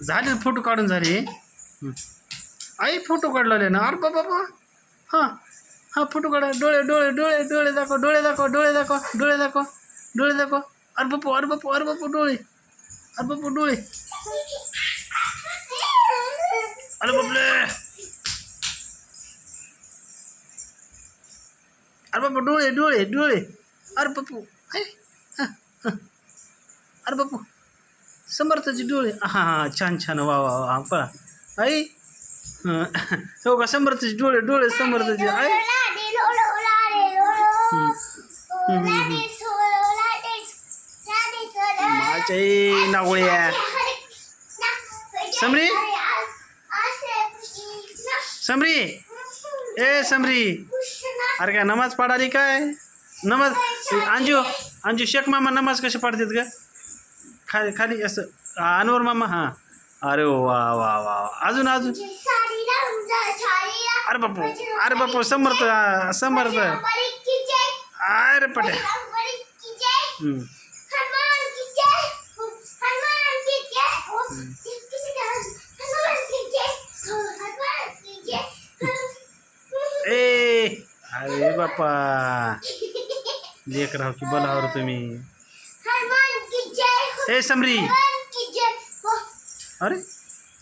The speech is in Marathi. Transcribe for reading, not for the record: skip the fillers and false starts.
झाले फोटो काढून झाले. आई फोटो काढलाले ना. अरे बाबा हां हां फोटो काढा. डोळे डोळे डोळे डोळे दाखव डोळे दाखव डोळे दाखव डोळे दाखव डोळे दाखव. अरे बापू अरे बापू अरे बापू डोळे. अरे बापू डोळे. अरे बापले. अरे बापू डोळे डोळे डोळे. अरे बापू अरे बापू समर्थाचे डोळे. हां हां छान छान वा वा वा पळा आई. हो का समर्थाचे डोळे डोळे समर्थाचे आई. माझ्या नावळ्या समरी समरी ए समरी. अरे काय नमाज पाडाली काय. नमाज अंजू अंजू शेख मामा नमाज कसे पाडतात ग. खाली खाली असं अनवर मामा. हां अरे वा वा वा अजून अजून. अरे बापू समर्थ समर्थ. अरे पट्या. ए अरे बापा लेकर राव की बोलावर तुम्ही. ए समरी. अरे